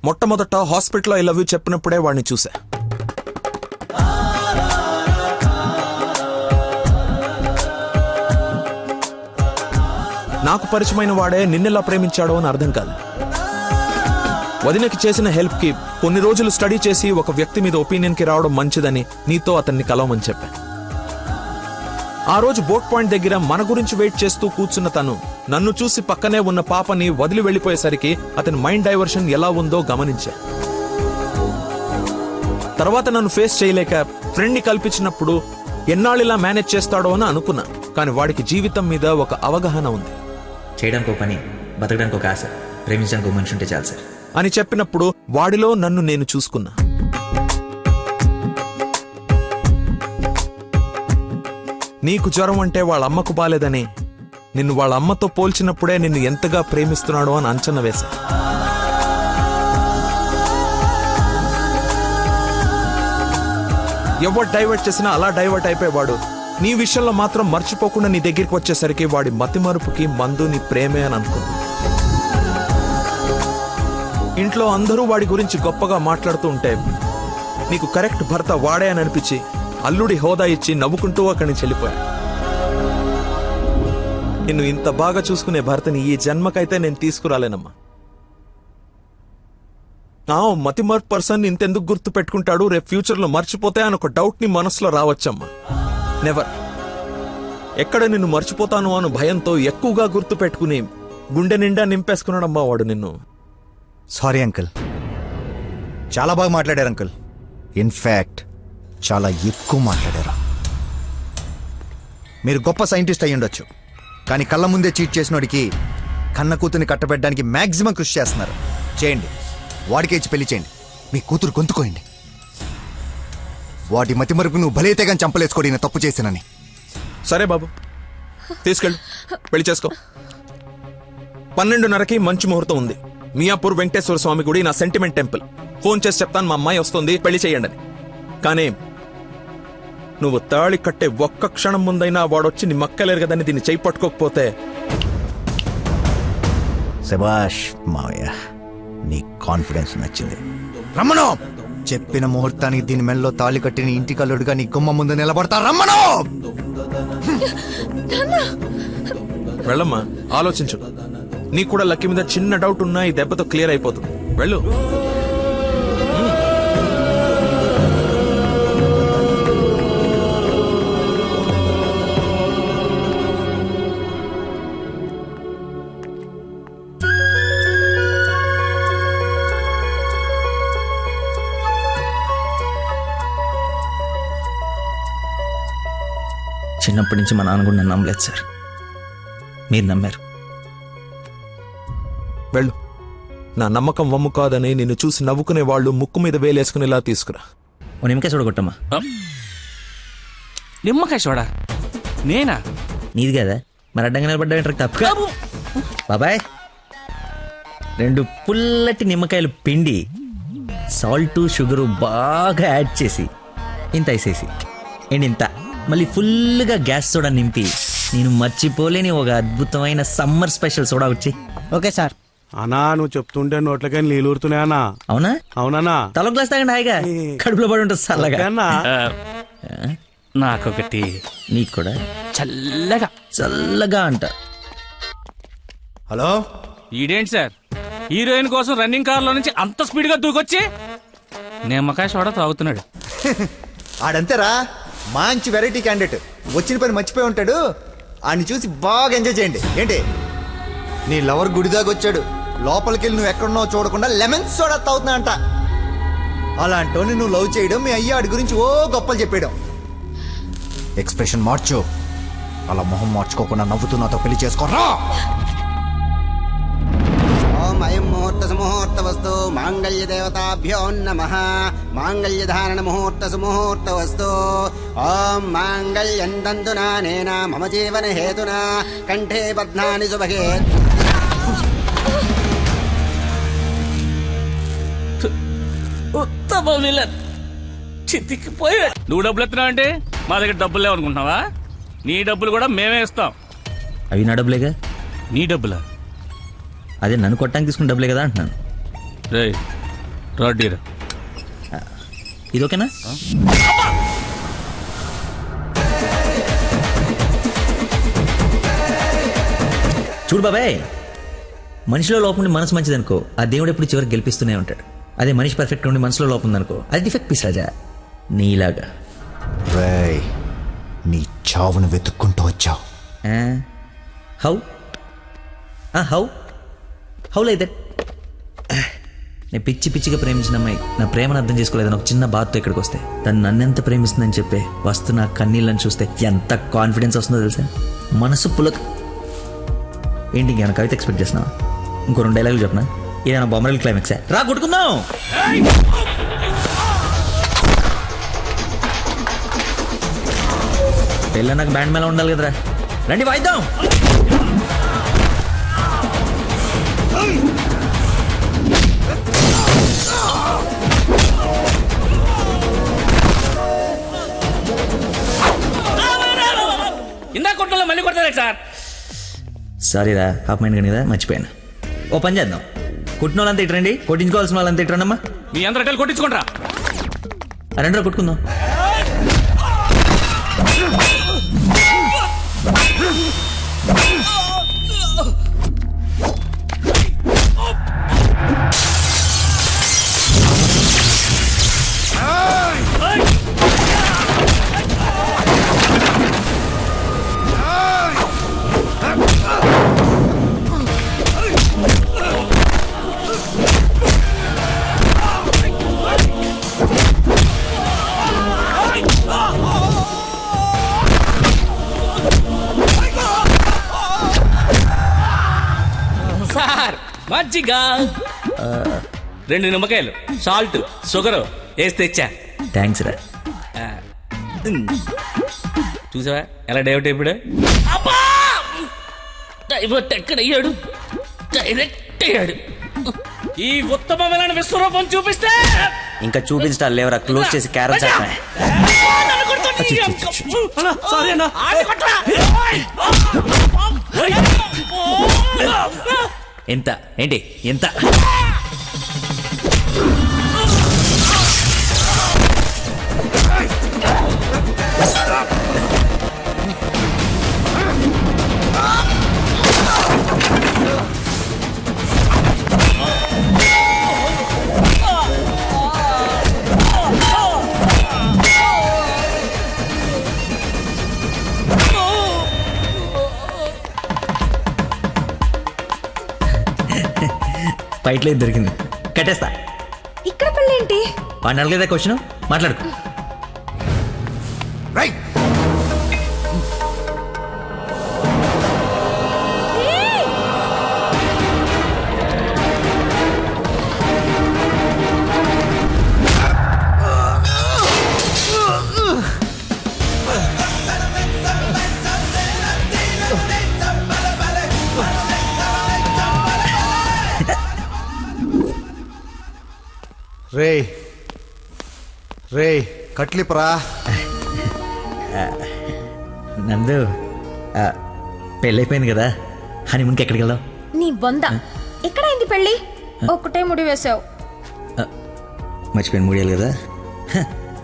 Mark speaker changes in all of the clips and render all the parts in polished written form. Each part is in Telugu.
Speaker 1: మొట్టమొదట హాస్పిటల్లో ఐ లవ్ యూ చెప్పినప్పుడే వాడిని చూసా. నాకు పరిచయమైన వాడే నిన్నెలా ప్రేమించాడో అని అర్థం కాదు. వదినకి చేసిన హెల్ప్కి కొన్ని రోజులు స్టడీ చేసి ఒక వ్యక్తి మీద ఒపీనియన్కి రావడం మంచిదని నీతో అతన్ని కలవమని చెప్పా. ఆ రోజు బోట్ పాయింట్ దగ్గర మన గురించి వెయిట్ చేస్తూ కూర్చున్న తను నన్ను చూసి పక్కనే ఉన్న పాపని వదిలి వెళ్లిపోయేసరికి అతని మైండ్ డైవర్షన్ ఎలా ఉందో గమనించా. తర్వాత నన్ను ఫేస్ చేయలేక ఫ్రెండ్ని కల్పించినప్పుడు ఎన్నాళ్ళిలా మేనేజ్ చేస్తాడో అని అనుకున్నా. కానీ వాడికి జీవితం మీద ఒక అవగాహన ఉంది.
Speaker 2: చేయడానికి ఒక పని, బతకడానికి ఒక ఆశ, ప్రేమించడానికి ఒక మనిషి ఉంటే చాలు సార్
Speaker 1: అని చెప్పినప్పుడు వాడిలో నన్ను నేను చూసుకున్నా. నీకు జ్వరం అంటే వాళ్ళ అమ్మకు బాలేదని నిన్ను వాళ్ళ అమ్మతో పోల్చినప్పుడే నిన్ను ఎంతగా ప్రేమిస్తున్నాడో అని అంచనా వేశా. ఎవరు డైవర్ట్ చేసినా అలా డైవర్ట్ అయిపోయేవాడు నీ విషయంలో మాత్రం మర్చిపోకుండా నీ దగ్గరికి వచ్చేసరికి వాడి మతిమరుపుకి మందు నీ ప్రేమే అని అనుకున్నా. ఇంట్లో అందరూ వాడి గురించి గొప్పగా మాట్లాడుతూ ఉంటే నీకు కరెక్ట్ భర్త వాడే అని అనిపించి అల్లుడి హోదా ఇచ్చి నవ్వుకుంటూ అక్కడి నుంచి వెళ్ళిపోయా. నిన్ను ఇంత బాగా చూసుకునే భర్తని ఈ జన్మకైతే నేను తీసుకురాలేనమ్మా. మతిమర్పు పర్సన్ ఇంతెందుకు గుర్తు పెట్టుకుంటాడు, రేపు ఫ్యూచర్లో మర్చిపోతే అని ఒక డౌట్ నీ మనసులో రావచ్చమ్మా. నెవర్. ఎక్కడ నిన్ను మర్చిపోతాను అను భయంతో ఎక్కువగా గుర్తు పెట్టుకుని గుండె నిండా నింపేసుకున్నాడమ్మా వాడు నిన్ను.
Speaker 3: సారీ అంకుల్, చాలా బాగా మాట్లాడారు అంకుల్. ఇన్ఫ్యాక్ట్ చాలా ఎక్కువ మాట్లాడారు. మీరు గొప్ప సైంటిస్ట్ అయి ఉండొచ్చు, కానీ కళ్ళ ముందే చీట్ చేసినోడికి కన్న కూతుర్ని కట్టబెట్టడానికి మ్యాక్సిమం కృషి చేస్తున్నారు. చేయండి, వాడికే ఇచ్చి పెళ్లి చేయండి, మీ కూతురు గొంతుకోయండి. వాటి మతి మరుపు నువ్వు బలైతే కానీ చంపలేసుకోడి నేను తప్పు చేశానని.
Speaker 1: సరే బాబు, తీసుకెళ్ళు, పెళ్లి చేసుకో. 12:30కి మంచి ముహూర్తం ఉంది. మియాపూర్ వెంకటేశ్వర స్వామి గుడి, నా సెంటిమెంట్ టెంపుల్. ఫోన్ చేసి చెప్తాను, మా అమ్మాయి వస్తుంది, పెళ్లి చేయండి అని. కానీ నువ్వు తాళి కట్టే ఒక్క క్షణం ముందైనా వాడొచ్చి నీ మక్కలేరు కదని దీన్ని చేయి పట్టుకోకపోతే.
Speaker 3: శభాష్ మావయ్య, నీ కాన్ఫిడెన్స్ నచ్చింది. రమ్మను, చెప్పిన ముహూర్తానికి దీని మెల్లో తాళి కట్టిన ఇంటి కల్లుడుగా నీ గుమ్మ ముందు నిలబడతా. రమ్మను.
Speaker 1: వెళ్ళమ్మా, ఆలోచించు. నీకు కూడా లక్కీ మీద చిన్న డౌట్ ఉన్నా ఈ దెబ్బతో క్లియర్ అయిపోతుంది. వెళ్ళు.
Speaker 2: చిన్నప్పటి నుంచి మా నాన్న కూడా నన్ను నమ్మలేదు సార్, మీరు నమ్మారు.
Speaker 1: వెళ్ళు. నా నమ్మకం వమ్ము కాదని నిన్ను చూసి నవ్వుకునే వాళ్ళు ముక్కు మీద వేలేసుకునేలా తీసుకురా.
Speaker 2: ఓ నిమ్మకాయ చూడగొట్టమ్మా.
Speaker 4: నిమ్మకాయ చూడా? నేనా?
Speaker 2: నీది కదా, మరి అడ్డంగా నిలబడ్డా తప్ప. బాబాయ్, 2 పుల్లటి నిమ్మకాయలు పిండి సాల్ట్ షుగరు బాగా యాడ్ చేసి ఇంత వేసేసి ఇంత మళ్ళీ ఫుల్గా గ్యాస్ సోడా నింపి నేను మర్చిపోలేని ఒక అద్భుతమైన సమ్మర్ స్పెషల్ సోడా వచ్చి.
Speaker 5: Okay sir.
Speaker 6: అన్నా, నువ్వు చెప్తుంటే నోట్లకై నీళ్ళు ఊరుతున్నాయన్నా.
Speaker 2: అవునా?
Speaker 6: అవునన్నా.
Speaker 2: తల గ్లాస్ తాగండి హాయిగా, కడుపులో పడి ఉంటుంది చల్లగా.
Speaker 4: నాకొకటి.
Speaker 2: నీకు కూడా
Speaker 4: చల్లగా.
Speaker 2: చల్లగా అంట.
Speaker 3: హలో,
Speaker 4: ఈడేంటి సార్ హీరోయిన్ కోసం రన్నింగ్ కార్ లో నుంచి అంత స్పీడ్ గా దూకొచ్చి నిమ్మకాయ సోడా తాగుతున్నాడు?
Speaker 3: ఆడంతేరా, మంచి వెరైటీ క్యాండిడేట్. వచ్చిన పని మర్చిపోయి ఉంటాడు. ఆడిని చూసి బాగా ఎంజాయ్ చేయండి. ఏంటి, నీ లవర్ గుడిదాకా వచ్చాడు, లోపలికి వెళ్ళి నువ్వు ఎక్కడున్నావు చూడకుండా లెమన్ సోడా తాగుతున్నా అంట. అలాంటోని నువ్వు లవ్ చేయడం, మీ అయ్య ఆడి గురించి ఓ గొప్పలు చెప్పేయడం. ఎక్స్ప్రెషన్ మార్చు, అలా మొహం మార్చుకోకుండా నవ్వుతూ నాతో పెళ్లి చేసుకోరా.
Speaker 5: ఓం అయం ముహూర్త సుముహూర్త వస్తు మాంగళ్య దేవతాభ్యో నమః. మాంగళ్య ధారణ ముహూర్త సుముహూర్త వస్తు. ఓం మాంగళ్యం తంతునా నేన మమ జీవన హేతునా కంఠే బధ్నాని శుభగే.
Speaker 4: ఉత్తమ విలన్ చితికిపోయాడు. నువ్వు డబ్బులు ఎత్తున్నావు అంటే మా దగ్గర డబ్బులు లేవనుకుంటున్నావా? నీ డబ్బులు కూడా మేమే ఇస్తాం.
Speaker 2: అవి నా డబ్బులేగా.
Speaker 4: నీ డబ్బులా?
Speaker 2: అదే నన్ను కొట్టడానికి తీసుకున్న డబ్బులే కదా అంటున్నాను.
Speaker 4: రేయ్, రాడ్డీరా.
Speaker 2: ఇది ఓకేనా? చూడు బాబాయ్, మనిషిలో లోపం ఉండి మనసు మంచిదనుకో, ఆ దేవుడు ఎప్పుడు చివరికి గెలిపిస్తూనే ఉంటాడు. అదే మనిషి పర్ఫెక్ట్ ఉండి మనసులో లోపం ఉందనుకో, అది డిఫెక్ట్ పీస్ రాజా, నీలాగా.
Speaker 3: రేయ్, నీ చావును వెతుక్కుంటూ వచ్చావు.
Speaker 2: How how how like that? నేను పిచ్చి పిచ్చిగా ప్రేమించిన అమ్మాయి నా ప్రేమను అర్థం చేసుకోలేదని ఒక చిన్న బాధతో ఇక్కడికి వస్తే, తను నన్నెంత ప్రేమిస్తుందని చెప్పే వస్తున్న కన్నీళ్ళని చూస్తే ఎంత కాన్ఫిడెన్స్ వస్తుందో తెలుసా? మనసు పులక. ఏంటి ఇంకేమైనా కవిత ఎక్స్పెక్ట్ చేస్తున్నావా? ఇంకో 2 డైలాగులు చెప్పనా? ఏదైనా బొమ్మరల్ క్లైమాక్సా? రా కొట్టుకుందాం. పెళ్ళ నాకు బ్యాండ్ మేళ ఉండాలి కదరా, రండి వాయిద్దాం.
Speaker 4: ఇందా కొట్టలో మళ్ళీ కొడతారు సార్.
Speaker 2: సారీరా, హాఫ్ మైండ్ కానీ కదా, మర్చిపోయాను. ఓ పని చేద్దాం, కుట్టిన వాళ్ళంతా ఇట్రండి, కొట్టించుకోవాల్సిన వాళ్ళంతా ఇట్రండమ్మా.
Speaker 4: మీ అందరూ కలిసి కొట్టించుకుంటారా?
Speaker 2: రండిరా కొట్టుకుందాం.
Speaker 4: సార్ మజ్జిగ 2 నిమ్మకాయలు, సాల్ట్, షుగర్ వేసి తెచ్చా.
Speaker 2: థ్యాంక్స్ రా.
Speaker 4: చూసావా ఎలా డైవర్ట్ అయిపోయాడు? డైవర్ట్ ఎక్కడయ్యాడు? డైరెక్ట్ అయ్యాడు. ఈ ఉత్తమమైన విశ్వరూపం చూపిస్తే
Speaker 2: ఇంకా చూపించడాలు లేవరా, క్లోజ్ చేసి క్యారెట్ ఎంత ఏంటి ఎంత? ఫైట్లో ఇది దొరికింది, కట్టేస్తా.
Speaker 7: ఇక్కడ పెళ్ళేంటి?
Speaker 2: వాడిని అడగలేదా క్వశ్చన్? మాట్లాడుకో.
Speaker 3: రైట్, రే రే కట్లిపరా.
Speaker 2: నందు, పెళ్ళైపోయింది కదా, హనీమూన్కి ఎక్కడికి వెళ్దాం?
Speaker 7: నీ బొంద, ఎక్కడైంది పెళ్ళి? ఒక్కటే ముడి వేసావు.
Speaker 2: మర్చిపోయిన మూడేళ్ళు కదా,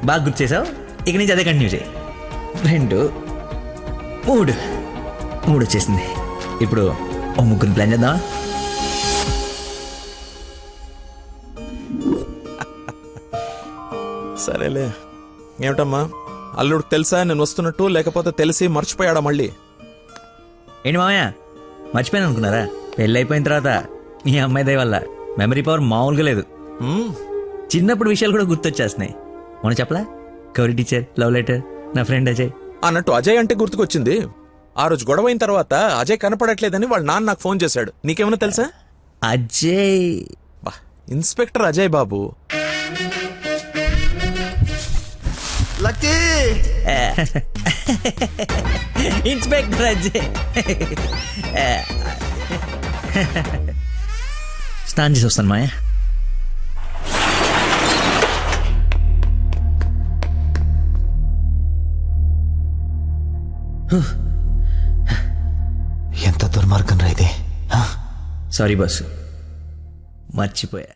Speaker 2: బాగా గుర్తు చేసావు. ఇక నుంచి అదే కంటిన్యూ చేయి. 2 3 వచ్చేసింది. ఇప్పుడు ఓ 3 ప్లాన్ చేద్దామా?
Speaker 1: సరేలే. ఏమిటమ్మా, అల్లుడికి తెలుసా నేను వస్తున్నట్టు, లేకపోతే తెలిసి మర్చిపోయాడా మళ్ళీ?
Speaker 2: ఏంటి మామయ్య, మర్చిపోయాను అనుకున్నారా? పెళ్ళి అయిపోయిన తర్వాత ఈ అమ్మాయి దయ వల్ల మెమరీ పవర్ మామూలుగా లేదు. చిన్నప్పుడు విషయాలు కూడా గుర్తొచ్చేస్తున్నాయి. మొన్న చెప్పలా, గౌరీ టీచర్, లవ్ లెటర్, నా ఫ్రెండ్ అజయ్
Speaker 1: అన్నట్టు అజయ్ అంటే గుర్తుకొచ్చింది. ఆ రోజు గొడవ అయిన తర్వాత అజయ్ కనపడట్లేదని వాళ్ళ నాన్న నాకు ఫోన్ చేశాడు. నీకేమైనా తెలుసా?
Speaker 2: Ajay
Speaker 1: inspector Ajay Babu.
Speaker 3: Lucky
Speaker 2: inspector Ajay. స్నానం చేసి వస్తాను మాయా.
Speaker 3: ఎంత దుర్మార్గం రా ఇది.
Speaker 2: సారీ బాసు, మర్చిపోయా.